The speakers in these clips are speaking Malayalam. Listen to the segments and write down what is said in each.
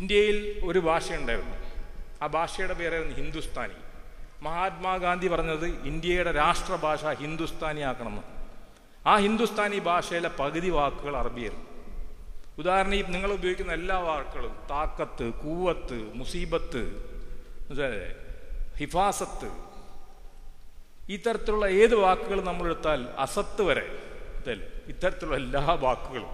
ഇന്ത്യയിൽ ഒരു ഭാഷയുണ്ടായിരുന്നു. ആ ഭാഷയുടെ പേരായിരുന്നു ഹിന്ദുസ്ഥാനി. മഹാത്മാഗാന്ധി പറഞ്ഞത് ഇന്ത്യയുടെ രാഷ്ട്രഭാഷ ഹിന്ദുസ്ഥാനി ആക്കണമെന്ന്. ആ ഹിന്ദുസ്ഥാനി ഭാഷയിലെ പകുതി വാക്കുകൾ അറബിയായിരുന്നു. ഉദാഹരണം, ഈ നിങ്ങൾ ഉപയോഗിക്കുന്ന എല്ലാ വാക്കുകളും താക്കത്ത്, കൂവത്ത്, മുസീബത്ത്, ഹിഫാസത്ത്, ഈ തരത്തിലുള്ള ഏത് വാക്കുകൾ നമ്മൾ എടുത്താൽ അസത്ത് വരെ ഇത്തരത്തിലുള്ള എല്ലാ വാക്കുകളും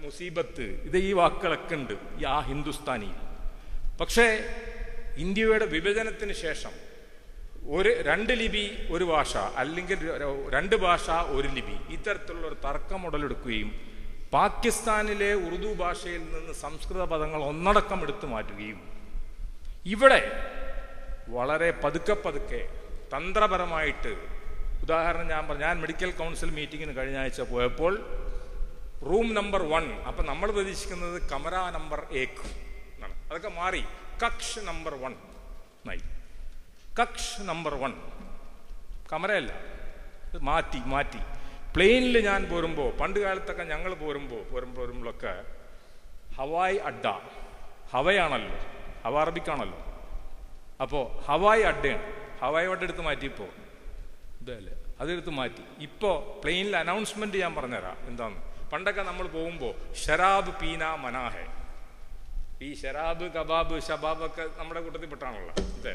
മുസീബത്ത്, ഇത് ഈ വാക്കുകളൊക്കെ ഉണ്ട് ആ ഹിന്ദുസ്ഥാനിയിൽ. പക്ഷേ ഇന്ത്യയുടെ വിഭജനത്തിന് ശേഷം രണ്ട് ലിപി ഒരു ഭാഷ, അല്ലെങ്കിൽ രണ്ട് ഭാഷ ഒരു ലിപി, ഇത്തരത്തിലുള്ള ഒരു തർക്കം ഉടലെടുക്കുകയും പാകിസ്ഥാനിലെ ഉറുദു ഭാഷയിൽ നിന്ന് സംസ്കൃത പദങ്ങൾ ഒന്നടക്കം എടുത്തു മാറ്റുകയും ഇവിടെ വളരെ പതുക്കെ തന്ത്രപരമായിട്ട്, ഉദാഹരണം ഞാൻ മെഡിക്കൽ കൗൺസിൽ മീറ്റിങ്ങിന് കഴിഞ്ഞ ആഴ്ച പോയപ്പോൾ റൂം നമ്പർ 1, അപ്പം നമ്മൾ പ്രതീക്ഷിക്കുന്നത് കമറ നമ്പർ 1 എന്നാണ്. അതൊക്കെ മാറി കക്ഷ് നമ്പർ 1 എന്നായി. കക്ഷ് നമ്പർ 1 കമറയല്ല, മാറ്റി. പ്ലെയിനിൽ ഞാൻ പോരുമ്പോൾ, പണ്ട് കാലത്തൊക്കെ ഞങ്ങൾ പോരുമ്പോഴൊക്കെ ഹവായ് അഡ്ഡ, ഹവയാണല്ലോ, ഹവ അറബിക്കാണല്ലോ. അപ്പോൾ ഹവായ് അഡ്ഡയാണ്. ഹവായ് അഡ്ഡ എടുത്ത് മാറ്റിയപ്പോൾ ഇതല്ലേ, അതെടുത്ത് മാറ്റി. ഇപ്പോൾ പ്ലെയിനിൽ അനൗൺസ്മെന്റ് ഞാൻ പറഞ്ഞുതരാം എന്താന്ന്. പണ്ടൊക്കെ നമ്മൾ പോകുമ്പോൾ ഷറാബ് പീന മനാഹെ, ഈ ഷറാബ്, കബാബ്, ഷബാബ് ഒക്കെ നമ്മുടെ കൂട്ടത്തിൽപ്പെട്ടാണല്ലോ. ഇതേ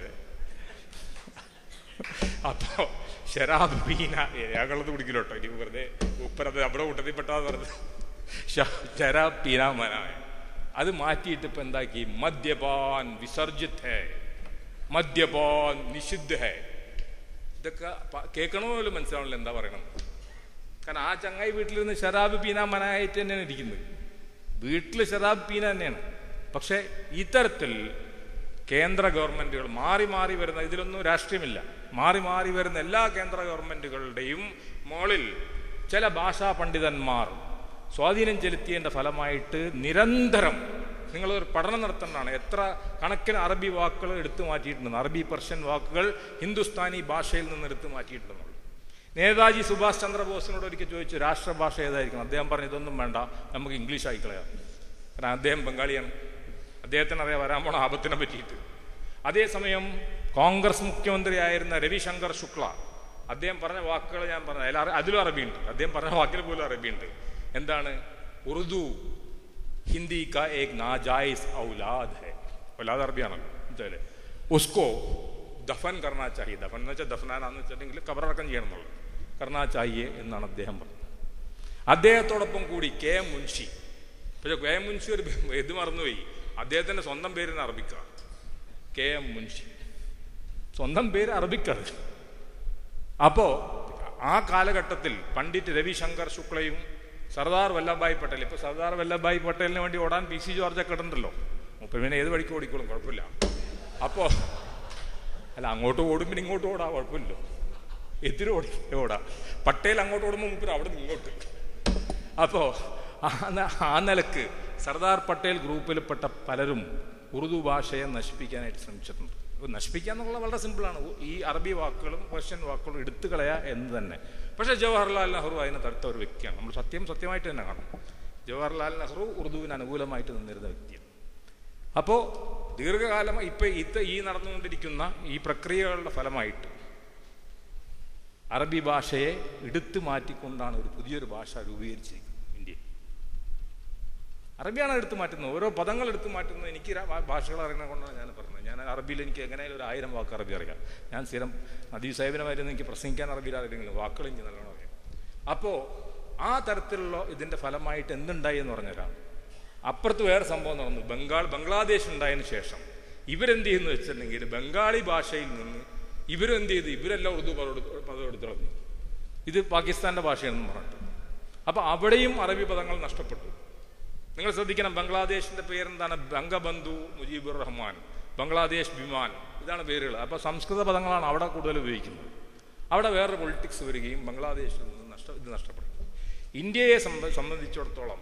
അപ്പോ ഷറാബ് പീന ഞങ്ങളത് കുടിക്കലോട്ടോ, ഇനി വെറുതെ ഉപ്പരത് നമ്മുടെ കൂട്ടത്തിൽപ്പെട്ടാന്ന് പറഞ്ഞത്. ഷറാബ് പീന മനാഹെ അത് മാറ്റിയിട്ട് ഇപ്പൊ എന്താക്കി, മദ്യപാൻ വിസർജിത് ഹേ, മദ്യപാൻ നിഷിദ്ധ ഹേ. ഇതൊക്കെ കേൾക്കണോ പോലും മനസ്സിലാവണല്ലോ എന്താ പറയണം. കാരണം ആ ചങ്ങായി വീട്ടിൽ നിന്ന് ഷറാബ് പീന മനായിട്ട് തന്നെയാണ് ഇരിക്കുന്നത്. വീട്ടിൽ ഷറാബ് പീന തന്നെയാണ്. പക്ഷെ ഇത്തരത്തിൽ കേന്ദ്ര ഗവൺമെന്റുകൾ മാറി വരുന്ന, ഇതിലൊന്നും രാഷ്ട്രീയമില്ല, മാറി വരുന്ന എല്ലാ കേന്ദ്ര ഗവൺമെന്റുകളുടെയും മോളിൽ ചില ഭാഷാ പണ്ഡിതന്മാർ സ്വാധീനം ചെലുത്തിയതിൻ്റെ ഫലമായിട്ട് നിരന്തരം നിങ്ങളൊരു പഠനം നടത്തേണ്ടതാണ്. എത്ര കണക്കിന് അറബി വാക്കുകൾ എടുത്തു മാറ്റിയിട്ടുണ്ടെന്ന്, അറബി പെർഷ്യൻ വാക്കുകൾ ഹിന്ദുസ്ഥാനി ഭാഷയിൽ നിന്ന് എടുത്തു മാറ്റിയിട്ടുണ്ടെന്നുള്ളൂ. നേതാജി സുഭാഷ് ചന്ദ്രബോസിനോട് ഒരിക്കൽ ചോദിച്ചു രാഷ്ട്രഭാഷ ഏതായിരിക്കണം. അദ്ദേഹം പറഞ്ഞു ഇതൊന്നും വേണ്ട, നമുക്ക് ഇംഗ്ലീഷ് ആയിക്കളയാം. കാരണം അദ്ദേഹം ബംഗാളിയാണ്, അദ്ദേഹത്തിന് അറിയാം വരാൻ പോണ ആപത്തിനെ പറ്റിയിട്ട്. അതേസമയം കോൺഗ്രസ് മുഖ്യമന്ത്രിയായിരുന്ന രവിശങ്കർ ശുക്ല, അദ്ദേഹം പറഞ്ഞ വാക്കുകൾ ഞാൻ പറഞ്ഞ അതിലും അറബിയുണ്ട്. അദ്ദേഹം പറഞ്ഞ വാക്കിൽ പോലും അറബിയുണ്ട്. എന്താണ്? ഉറുദു ഹിന്ദി കാ ഏക് നാജായിസ് ഔലാദ് ഹൈ. ഔലാദ് അറബിയാണല്ലോ. ഇതല്ലേ ഉസ്കോ ദഫൻ കർണാ ചാഹിയെ. ദഫൻ എന്ന് വെച്ചാൽ ദഫനാനാന്ന് വെച്ചിട്ടുണ്ടെങ്കിൽ കബറടക്കം ചെയ്യണം എന്നുള്ളത്. കർണാ ചാഹിയെ എന്നാണ് അദ്ദേഹം പറഞ്ഞത്. അദ്ദേഹത്തോടൊപ്പം കൂടി കെ എം മുൻഷി. പക്ഷെ കെ എം മുൻഷി ഒരു ഇത് മറന്നുപോയി, അദ്ദേഹത്തിന്റെ സ്വന്തം പേരിന് അറബിക്കാണ്. കെ എം മുൻഷി സ്വന്തം പേര് അറബിക്കാണ്. അപ്പോ ആ കാലഘട്ടത്തിൽ പണ്ഡിറ്റ് രവിശങ്കർ ശുക്ലയും സർദാർ വല്ലഭായ് പട്ടേൽ, ഇപ്പൊ സർദാർ വല്ലഭായ് പട്ടേലിന് വേണ്ടി ഓടാൻ പി സി ജോർജൊക്കെ ഇടുന്നുണ്ടല്ലോ. പിന്നെ ഏത് വഴിക്ക് ഓടിക്കോളും, കുഴപ്പമില്ല. അപ്പോ അല്ല, അങ്ങോട്ട് ഓടുമ്പോൾ ഇങ്ങോട്ട് ഓടാ, കുഴപ്പമില്ലല്ലോ. എതിര് ഓടാ. പട്ടേൽ അങ്ങോട്ട് ഓടുമ്പോൾ മുമ്പിൽ അവിടെ നിന്ന് ഇങ്ങോട്ട്. അപ്പോ ആ നിലക്ക് സർദാർ പട്ടേൽ ഗ്രൂപ്പിൽപ്പെട്ട പലരും ഉറുദു ഭാഷയെ നശിപ്പിക്കാനായിട്ട് ശ്രമിച്ചിട്ടുണ്ട്. നശിപ്പിക്കാന്നുള്ള വളരെ സിമ്പിളാണ്. ഈ അറബി വാക്കുകളും പേർഷ്യൻ വാക്കുകളും എടുത്തു കളയുക എന്ന് തന്നെ. പക്ഷേ ജവഹർലാൽ നെഹ്റു അതിനെ തടുത്ത ഒരു വ്യക്തിയാണ്. നമ്മൾ സത്യമായിട്ട് തന്നെ കാണും. ജവഹർലാൽ നെഹ്റു ഉറുദുവിന് അനുകൂലമായിട്ട് നിന്നിരുന്ന വ്യക്തിയാണ്. അപ്പോൾ ദീർഘകാലം ഇപ്പം ഈ നടന്നുകൊണ്ടിരിക്കുന്ന ഈ പ്രക്രിയകളുടെ ഫലമായിട്ട് അറബി ഭാഷയെ എടുത്തു മാറ്റിക്കൊണ്ടാണ് ഒരു പുതിയൊരു ഭാഷ രൂപീകരിച്ചിരിക്കുന്നത്. ഇന്ത്യയിൽ അറബിയാണ് എടുത്തു മാറ്റുന്നത്, ഓരോ പദങ്ങൾ എടുത്തു മാറ്റുന്നത്. എനിക്ക് ഭാഷകൾ അറിയുന്നത് കൊണ്ടാണ് ഞാൻ പറഞ്ഞത്. ഞാൻ അറബിയിൽ എനിക്ക് എങ്ങനെയായാലും 1000 വാക്ക് അറബി അറിയാം. ഞാൻ സ്ഥിരം നദീബ് സാഹിബിനുമായിരുന്നു എനിക്ക് പ്രസംഗിക്കാൻ അറബിയിൽ അറിയില്ലെങ്കിലും വാക്കുകൾ എനിക്ക് നല്ലോണം അറിയാം. അപ്പോൾ ആ തരത്തിലുള്ള ഇതിൻ്റെ ഫലമായിട്ട് എന്തുണ്ടായി എന്ന് പറഞ്ഞുതരാം. അപ്പുറത്ത് വേറെ സംഭവം നടന്നു. ബംഗ്ലാദേശ് ഉണ്ടായതിനു ശേഷം ഇവരെന്ത് ചെയ്യുന്നു വെച്ചിട്ടുണ്ടെങ്കിൽ ബംഗാളി ഭാഷയിൽ നിന്ന് ഇവരെന്ത് ചെയ്തു, ഇവരെല്ലാം ഉറുദു പദം എടുത്തു കളഞ്ഞു. ഇത് പാകിസ്ഥാന്റെ ഭാഷയാണെന്ന് പറഞ്ഞിട്ട്. അപ്പൊ അവിടെയും അറബി പദങ്ങൾ നഷ്ടപ്പെട്ടു. നിങ്ങൾ ശ്രദ്ധിക്കണം, ബംഗ്ലാദേശിന്റെ പേരെന്താണ്? ബംഗബന്ധു മുജീബുർ റഹ്മാൻ, ബംഗ്ലാദേശ് വിമാൻ, ഇതാണ് പേരുകൾ. അപ്പൊ സംസ്കൃത പദങ്ങളാണ് അവിടെ കൂടുതൽ ഉപയോഗിക്കുന്നത്. അവിടെ വേറൊരു പൊളിറ്റിക്സ് വരികയും ബംഗ്ലാദേശിൽ നിന്ന് ഇത് നഷ്ടപ്പെടും. ഇന്ത്യയെ സംബന്ധിച്ചിടത്തോളം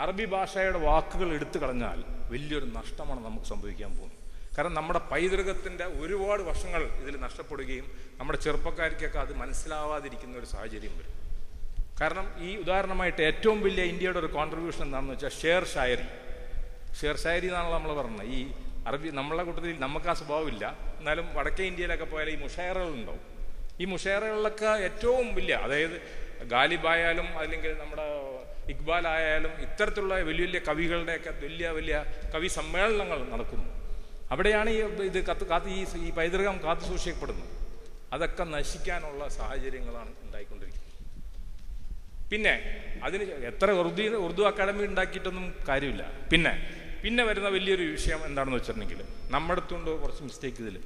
അറബി ഭാഷയുടെ വാക്കുകൾ എടുത്തു കളഞ്ഞാൽ വലിയൊരു നഷ്ടമാണ് നമുക്ക് സംഭവിക്കാൻ പോകുന്നത്. കാരണം നമ്മുടെ പൈതൃകത്തിൻ്റെ ഒരുപാട് വർഷങ്ങൾ ഇതിൽ നഷ്ടപ്പെടുകയും നമ്മുടെ ചെറുപ്പക്കാർക്കൊക്കെ അത് മനസ്സിലാവാതിരിക്കുന്ന ഒരു സാഹചര്യം വരും. കാരണം ഈ ഉദാഹരണമായിട്ട് ഏറ്റവും വലിയ ഇന്ത്യയുടെ ഒരു കോൺട്രിബ്യൂഷൻ എന്താണെന്ന് വെച്ചാൽ ഷേർ ഷായറി. ഷേർശായരി എന്നാണല്ലോ നമ്മൾ പറഞ്ഞത്. ഈ അറബി നമ്മളെ കൂട്ടത്തിൽ നമുക്ക് ആ സ്വഭാവമില്ല, എന്നാലും വടക്കേ ഇന്ത്യയിലൊക്കെ പോയാൽ ഈ മുഷായറകളുണ്ടാവും. ഈ മുഷായറകളിലൊക്കെ ഏറ്റവും വലിയ, അതായത് ഗാലിബായാലും അല്ലെങ്കിൽ നമ്മുടെ ഇക്ബാൽ ആയാലും ഇത്തരത്തിലുള്ള വലിയ വലിയ കവികളുടെയൊക്കെ വലിയ വലിയ കവി സമ്മേളനങ്ങൾ നടക്കുന്നു. അവിടെയാണ് ഇത് ഈ പൈതൃകം കാത്തു സൂക്ഷിക്കപ്പെടുന്നത്. അതൊക്കെ നശിക്കാനുള്ള സാഹചര്യങ്ങളാണ് ഉണ്ടായിക്കൊണ്ടിരിക്കുന്നത്. പിന്നെ അതിന് എത്ര ഉറുദു അക്കാഡമി ഉണ്ടാക്കിയിട്ടൊന്നും കാര്യമില്ല. പിന്നെ വരുന്ന വലിയൊരു വിഷയം എന്താണെന്ന് വെച്ചിട്ടുണ്ടെങ്കിൽ, നമ്മുടെ അടുത്തുണ്ട് കുറച്ച് മിസ്റ്റേക്ക് ഇതിൽ.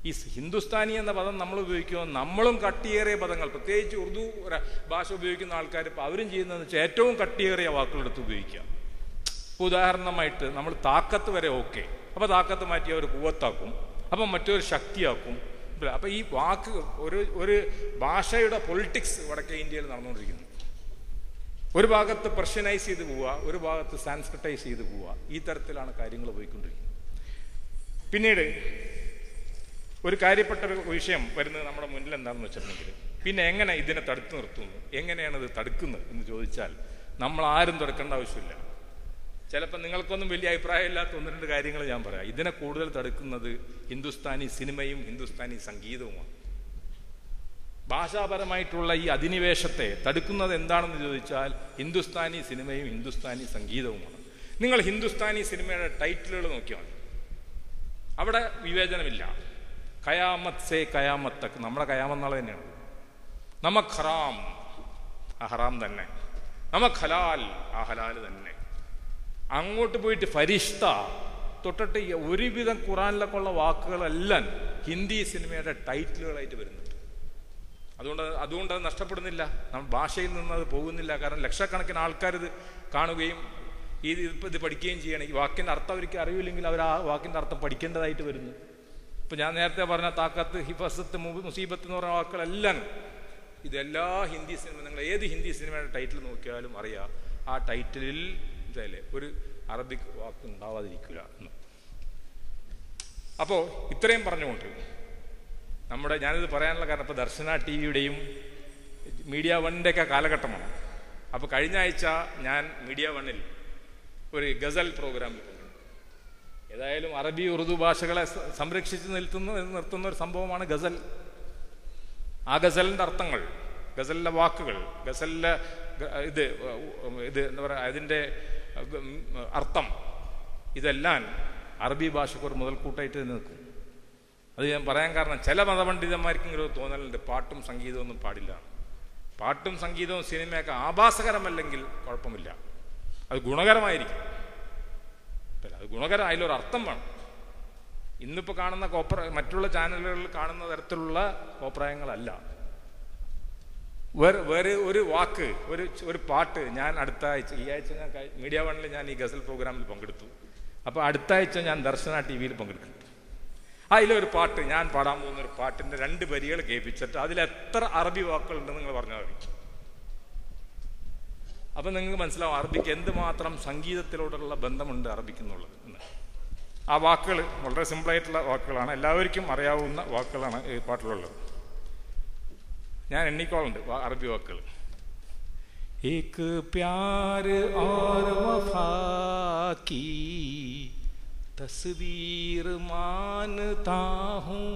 ഈ ഹിന്ദുസ്ഥാനി എന്ന പദം നമ്മൾ ഉപയോഗിക്കുമ്പോൾ നമ്മളും കട്ടിയേറിയ പദങ്ങൾ, പ്രത്യേകിച്ച് ഉറുദു ഭാഷ ഉപയോഗിക്കുന്ന ആൾക്കാർ ഇപ്പോൾ അവരും ചെയ്യുന്നതെന്ന് വെച്ചാൽ ഏറ്റവും കട്ടിയേറിയ വാക്കുകളെടുത്ത് ഉപയോഗിക്കുക. ഇപ്പോൾ ഉദാഹരണമായിട്ട് നമ്മൾ താക്കത്ത് വരെ ഓക്കെ, അപ്പോൾ താക്കത്ത് മാറ്റി അവർ കൂവത്താക്കും, അപ്പം മറ്റൊരു ശക്തിയാക്കും. അപ്പം ഈ വാക്ക് ഒരു ഭാഷയുടെ പൊളിറ്റിക്സ് വടക്കേ ഇന്ത്യയിൽ നടന്നുകൊണ്ടിരിക്കുന്നു. ഒരു ഭാഗത്ത് പെർഷ്യനൈസ് ചെയ്ത് പോവുക, ഒരു ഭാഗത്ത് സാൻസ്ക്രിറ്റൈസ് ചെയ്ത് പോവുക. ഈ തരത്തിലാണ് കാര്യങ്ങൾ പോയിക്കൊണ്ടിരിക്കുന്നത്. പിന്നീട് ഒരു കാര്യപ്പെട്ട ഒരു വിഷയം വരുന്നത് നമ്മുടെ മുന്നിൽ എന്താണെന്ന് വെച്ചിട്ടുണ്ടെങ്കിൽ, പിന്നെ എങ്ങനെ ഇതിനെ തടുത്തു നിർത്തുന്നു, എങ്ങനെയാണ് ഇത് തടുക്കുന്നത് എന്ന് ചോദിച്ചാൽ നമ്മൾ ആരും തടുക്കേണ്ട ആവശ്യമില്ല. ചിലപ്പോൾ നിങ്ങൾക്കൊന്നും വലിയ അഭിപ്രായമില്ലാത്ത 1-2 കാര്യങ്ങൾ ഞാൻ പറയാം. ഇതിനെ കൂടുതൽ തടുക്കുന്നത് ഹിന്ദുസ്ഥാനി സിനിമയും ഹിന്ദുസ്ഥാനി സംഗീതവുമാണ്. ഭാഷാപരമായിട്ടുള്ള ഈ അധിനിവേശത്തെ തടുക്കുന്നത് എന്താണെന്ന് ചോദിച്ചാൽ ഹിന്ദുസ്ഥാനി സിനിമയും ഹിന്ദുസ്ഥാനി സംഗീതവുമാണ്. നിങ്ങൾ ഹിന്ദുസ്ഥാനി സിനിമയുടെ ടൈറ്റിലുകൾ നോക്കിയാൽ മതി, അവിടെ വിവേചനമില്ല. ഖയാമത്ത് സേ ഖയാമത്ത് തക്ക്, നമ്മുടെ ഖയാമെന്നുള്ളത് തന്നെയാണ്. നമക് ഹറാം, ആ ഹറാം തന്നെ. നമക് ഹലാൽ, ആ ഹലാൽ തന്നെ. അങ്ങോട്ട് പോയിട്ട് ഫരിഷ്ത തൊട്ടിട്ട് ഒരുവിധം ഖുറാനിലൊക്കെ ഉള്ള വാക്കുകളെല്ലാം ഹിന്ദി സിനിമയുടെ ടൈറ്റിലുകളായിട്ട് വരുന്നുണ്ട്. അതുകൊണ്ട് അത് നഷ്ടപ്പെടുന്നില്ല, നമ്മൾ ഭാഷയിൽ നിന്ന് അത് പോകുന്നില്ല. കാരണം ലക്ഷക്കണക്കിന് ആൾക്കാർ ഇത് കാണുകയും ഇത് പഠിക്കുകയും ചെയ്യണം. ഈ വാക്കിൻ്റെ അർത്ഥം അവർക്ക് അറിയില്ലെങ്കിൽ അവർ ആ വാക്കിൻ്റെ അർത്ഥം പഠിക്കേണ്ടതായിട്ട് വരുന്നു. ഇപ്പം ഞാൻ നേരത്തെ പറഞ്ഞ താക്കത്ത്, ഹിഫസത്ത്, മുസീബത്ത് എന്ന് പറയുന്ന വാക്കുകളെല്ലാം ഇതെല്ലാ ഹിന്ദി സിനിമ, നിങ്ങൾ ഏത് ഹിന്ദി സിനിമയുടെ ടൈറ്റിൽ നോക്കിയാലും അറിയാം ആ ടൈറ്റിലിൽ ഇതല്ലേ ഒരു അറബിക് വാക്ക് ഉണ്ടാവാതിരിക്കില്ല എന്ന്. അപ്പോൾ ഇത്രയും പറഞ്ഞുകൊണ്ട് ഞാനിത് പറയാനുള്ള കാരണം ഇപ്പോൾ ദർശന TV-യുടെയും മീഡിയ 1-ൻ്റെയൊക്കെ കാലഘട്ടമാണ്. അപ്പോൾ കഴിഞ്ഞ ആഴ്ച ഞാൻ മീഡിയ 1-ൽ ഒരു ഗസൽ പ്രോഗ്രാമിൽ പങ്കെടുത്തു. ഏതായാലും അറബി ഉറുദു ഭാഷകളെ സംരക്ഷിച്ച് നിർത്തുന്ന ഒരു സംഭവമാണ് ഗസൽ. ആ ഗസലിൻ്റെ അർത്ഥങ്ങൾ, ഗസലിലെ വാക്കുകൾ, ഗസലിലെ ഇത് എന്താ പറയുക, അതിൻ്റെ അർത്ഥം, ഇതെല്ലാം അറബി ഭാഷയ്ക്ക് ഒരു മുതൽക്കൂട്ടായിട്ട് നിൽക്കും. അത് ഞാൻ പറയാൻ കാരണം ചില മതപണ്ഡിതന്മാർക്കെങ്കിലും തോന്നലുണ്ട് പാട്ടും സംഗീതവും ഒന്നും പാടില്ല. പാട്ടും സംഗീതവും സിനിമയൊക്കെ ആഭാസകരമല്ലെങ്കിൽ കുഴപ്പമില്ല, അത് ഗുണകരമായിരിക്കും. അത് ഗുണകരം, അതിലൊരർത്ഥം വേണം. ഇന്നിപ്പോൾ കാണുന്ന മറ്റുള്ള ചാനലുകളിൽ കാണുന്ന തരത്തിലുള്ള കോപ്രായങ്ങളല്ല. വേറെ ഒരു വാക്ക്, ഒരു പാട്ട് ഞാൻ അടുത്ത ആഴ്ച, ഈ ആഴ്ച ഞാൻ മീഡിയ 1-ൽ ഞാൻ ഈ ഗസൽ പ്രോഗ്രാമിൽ പങ്കെടുത്തു. അപ്പോൾ അടുത്ത ആഴ്ച ഞാൻ ദർശന TV-യിൽ പങ്കെടുക്കുന്നുണ്ട്. അതിലൊരു പാട്ട്, ഞാൻ പാടാൻ പോകുന്ന ഒരു പാട്ടിൻ്റെ 2 വരികൾ കേൾപ്പിച്ചിട്ട് അതിലെത്ര അറബി വാക്കുകളുണ്ടെന്ന് നിങ്ങൾ പറഞ്ഞാൽ മതി. അപ്പം നിങ്ങൾക്ക് മനസ്സിലാവും അറബിക്ക് എന്തുമാത്രം സംഗീതത്തിലോടുള്ള ബന്ധമുണ്ട് അറബിക്കെന്നുള്ളത്. ആ വാക്കുകൾ വളരെ സിമ്പിളായിട്ടുള്ള വാക്കുകളാണ്, എല്ലാവർക്കും അറിയാവുന്ന വാക്കുകളാണ് ഈ പാട്ടിലുള്ളത്. ഞാൻ എണ്ണിക്കോളുണ്ട് അറബി വാക്കുകൾ. एक प्यार और वफा की तस्वीर मानता हूँ,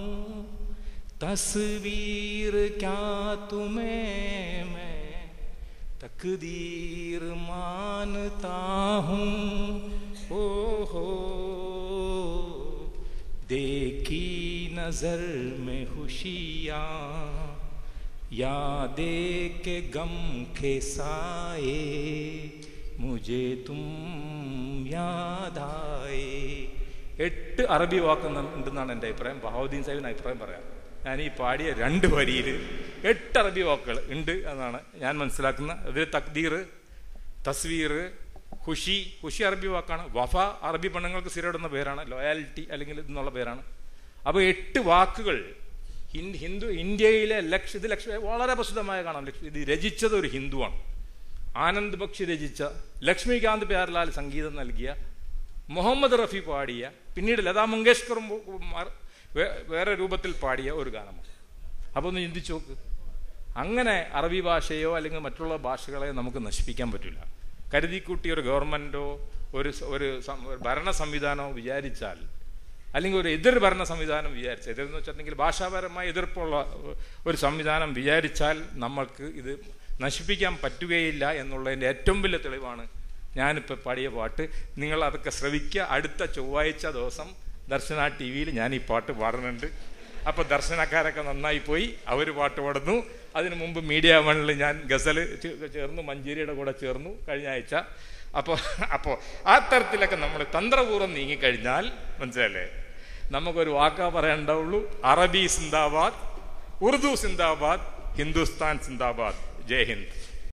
तस्वीर क्या तुम्हें मैं तकदीर मानता हूँ. ओ हो देखी नजर में खुशियाँ, यादे के गम के साए, मुझे तुम याद आए. 8 അറബി വാക്കുണ്ടെന്നാണ് എൻ്റെ അഭിപ്രായം. ബഹാവുദ്ദീൻ സാഹിബിന് അഭിപ്രായം പറയാം. ഞാൻ ഈ പാടിയ 2 വരിയിൽ 8 അറബി വാക്കുകൾ ഉണ്ട് എന്നാണ് ഞാൻ മനസ്സിലാക്കുന്നത്. അതിൽ തക്ദീർ, തസ്വീർ, ഖുഷി അറബി വാക്കാണ്. വഫ അറബി പെണ്ണുങ്ങൾക്ക് സ്ഥിരമിടുന്ന പേരാണ്, ലോയാലിറ്റി അല്ലെങ്കിൽ എന്നുള്ള പേരാണ്. അപ്പോൾ 8 വാക്കുകൾ ഇന്ത്യയിലെ വളരെ പ്രസിദ്ധമായ കാണാം. ഇത് രചിച്ചത് ഒരു ഹിന്ദുവാണ്, ആനന്ദ് ബക്ഷി രചിച്ച, ലക്ഷ്മികാന്ത് പ്യാർലാൽ സംഗീതം നൽകിയ, മുഹമ്മദ് റഫി പാടിയ, പിന്നീട് ലതാ മങ്കേഷ്കറും വേറെ രൂപത്തിൽ പാടിയ ഒരു ഗാനമാണ്. അപ്പോൾ ഒന്ന് ചിന്തിച്ചു നോക്ക്. അങ്ങനെ അറബി ഭാഷയോ അല്ലെങ്കിൽ മറ്റുള്ള ഭാഷകളെ നമുക്ക് നശിപ്പിക്കാൻ പറ്റില്ല. കരുതിക്കൂട്ടി ഒരു ഗവൺമെൻറ്റോ ഒരു ഭരണ സംവിധാനം വിചാരിച്ചാൽ, അല്ലെങ്കിൽ ഒരു എതിർ ഭരണ സംവിധാനം വിചാരിച്ചാൽ, എതിർന്ന് വെച്ചിട്ടുണ്ടെങ്കിൽ ഭാഷാപരമായ എതിർപ്പുള്ള ഒരു സംവിധാനം വിചാരിച്ചാൽ നമ്മൾക്ക് ഇത് നശിപ്പിക്കാൻ പറ്റുകയില്ല എന്നുള്ളതിൻ്റെ ഏറ്റവും വലിയ തെളിവാണ് ഞാനിപ്പോൾ പാടിയ പാട്ട്. നിങ്ങൾ അതൊക്കെ ശ്രവിക്കുക. അടുത്ത ചൊവ്വാഴ്ച ദിവസം ദർശന TV-യിൽ ഞാൻ ഈ പാട്ട് പാടുന്നുണ്ട്. അപ്പോൾ ദർശനക്കാരൊക്കെ നന്നായി പോയി, അവർ പാട്ട് പാടുന്നു. അതിനു മുമ്പ് മീഡിയ വണ്ണിൽ ഞാൻ ഗസൽ ചേർന്നു, മഞ്ചേരിയുടെ കൂടെ ചേർന്നു കഴിഞ്ഞ ആഴ്ച. അപ്പോൾ ആ തരത്തിലൊക്കെ നമ്മൾ തന്ത്രപൂർവ്വം നീങ്ങിക്കഴിഞ്ഞാൽ മനസ്സിലല്ലേ, നമുക്കൊരു വാക്കാ പറയണ്ടാവുള്ളൂ: അറബി സിന്ദാബാദ്, ഉറുദു സിന്ദാബാദ്, ഹിന്ദുസ്ഥാൻ സിന്ദാബാദ്. ജയ് ഹിന്ദ്.